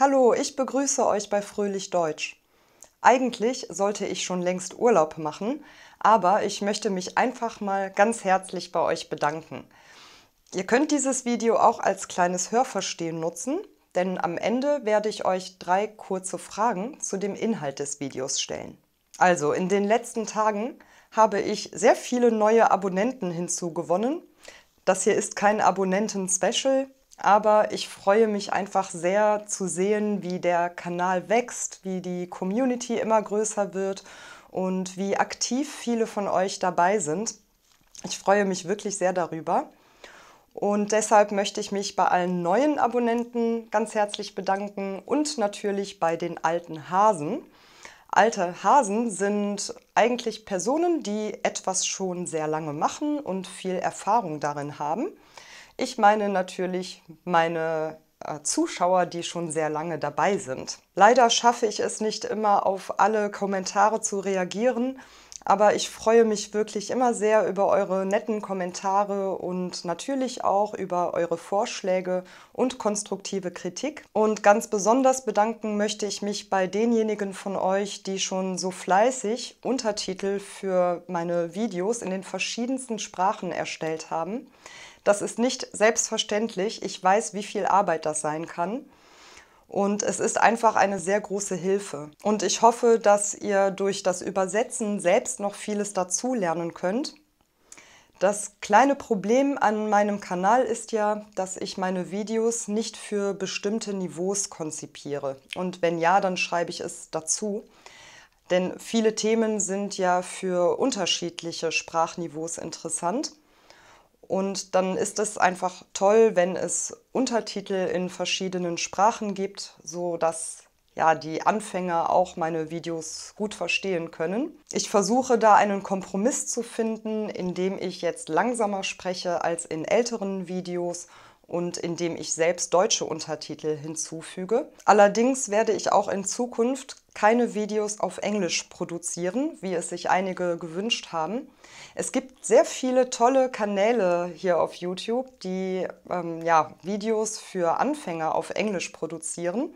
Hallo, ich begrüße euch bei Fröhlich Deutsch. Eigentlich sollte ich schon längst Urlaub machen, aber ich möchte mich einfach mal ganz herzlich bei euch bedanken. Ihr könnt dieses Video auch als kleines Hörverstehen nutzen, denn am Ende werde ich euch 3 kurze Fragen zu dem Inhalt des Videos stellen. Also, in den letzten Tagen habe ich sehr viele neue Abonnenten hinzugewonnen. Das hier ist kein Abonnenten-Special, aber ich freue mich einfach sehr zu sehen, wie der Kanal wächst, wie die Community immer größer wird und wie aktiv viele von euch dabei sind. Ich freue mich wirklich sehr darüber. Und deshalb möchte ich mich bei allen neuen Abonnenten ganz herzlich bedanken und natürlich bei den alten Hasen. Alte Hasen sind eigentlich Personen, die etwas schon sehr lange machen und viel Erfahrung darin haben. Ich meine natürlich meine Zuschauer, die schon sehr lange dabei sind. Leider schaffe ich es nicht immer, auf alle Kommentare zu reagieren, aber ich freue mich wirklich immer sehr über eure netten Kommentare und natürlich auch über eure Vorschläge und konstruktive Kritik. Und ganz besonders bedanken möchte ich mich bei denjenigen von euch, die schon so fleißig Untertitel für meine Videos in den verschiedensten Sprachen erstellt haben. Das ist nicht selbstverständlich. Ich weiß, wie viel Arbeit das sein kann. Und es ist einfach eine sehr große Hilfe. Und ich hoffe, dass ihr durch das Übersetzen selbst noch vieles dazulernen könnt. Das kleine Problem an meinem Kanal ist ja, dass ich meine Videos nicht für bestimmte Niveaus konzipiere. Und wenn ja, dann schreibe ich es dazu. Denn viele Themen sind ja für unterschiedliche Sprachniveaus interessant. Und dann ist es einfach toll, wenn es Untertitel in verschiedenen Sprachen gibt, sodass ja, die Anfänger auch meine Videos gut verstehen können. Ich versuche da einen Kompromiss zu finden, indem ich jetzt langsamer spreche als in älteren Videos und indem ich selbst deutsche Untertitel hinzufüge. Allerdings werde ich auch in Zukunft keine Videos auf Englisch produzieren, wie es sich einige gewünscht haben. Es gibt sehr viele tolle Kanäle hier auf YouTube, die Videos für Anfänger auf Englisch produzieren.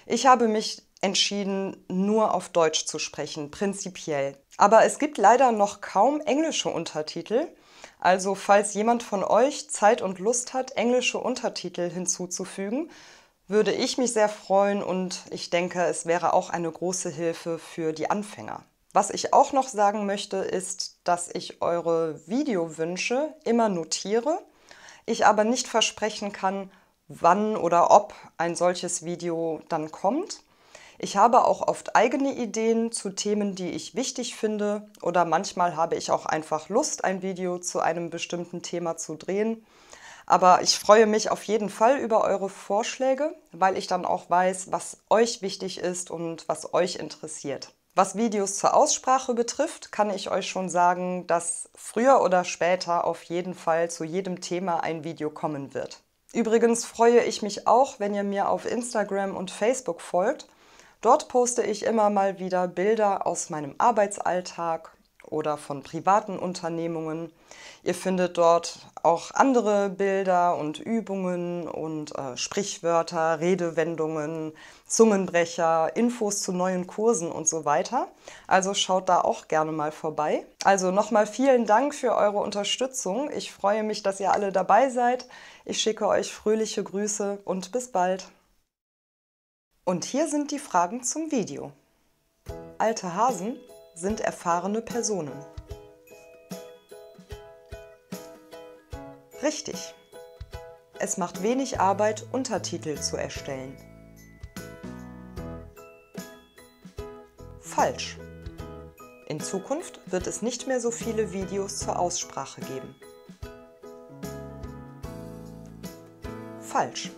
Ich habe mich entschieden, nur auf Deutsch zu sprechen, prinzipiell. Aber es gibt leider noch kaum englische Untertitel. Also falls jemand von euch Zeit und Lust hat, englische Untertitel hinzuzufügen, würde ich mich sehr freuen und ich denke, es wäre auch eine große Hilfe für die Anfänger. Was ich auch noch sagen möchte, ist, dass ich eure Videowünsche immer notiere, ich aber nicht versprechen kann, wann oder ob ein solches Video dann kommt. Ich habe auch oft eigene Ideen zu Themen, die ich wichtig finde, oder manchmal habe ich auch einfach Lust, ein Video zu einem bestimmten Thema zu drehen. Aber ich freue mich auf jeden Fall über eure Vorschläge, weil ich dann auch weiß, was euch wichtig ist und was euch interessiert. Was Videos zur Aussprache betrifft, kann ich euch schon sagen, dass früher oder später auf jeden Fall zu jedem Thema ein Video kommen wird. Übrigens freue ich mich auch, wenn ihr mir auf Instagram und Facebook folgt. Dort poste ich immer mal wieder Bilder aus meinem Arbeitsalltag oder von privaten Unternehmungen. Ihr findet dort auch andere Bilder und Übungen und Sprichwörter, Redewendungen, Zungenbrecher, Infos zu neuen Kursen und so weiter. Also schaut da auch gerne mal vorbei. Also nochmal vielen Dank für eure Unterstützung. Ich freue mich, dass ihr alle dabei seid. Ich schicke euch fröhliche Grüße und bis bald. Und hier sind die Fragen zum Video. Alte Hasen sind erfahrene Personen. Richtig. Es macht wenig Arbeit, Untertitel zu erstellen. Falsch. In Zukunft wird es nicht mehr so viele Videos zur Aussprache geben. Falsch.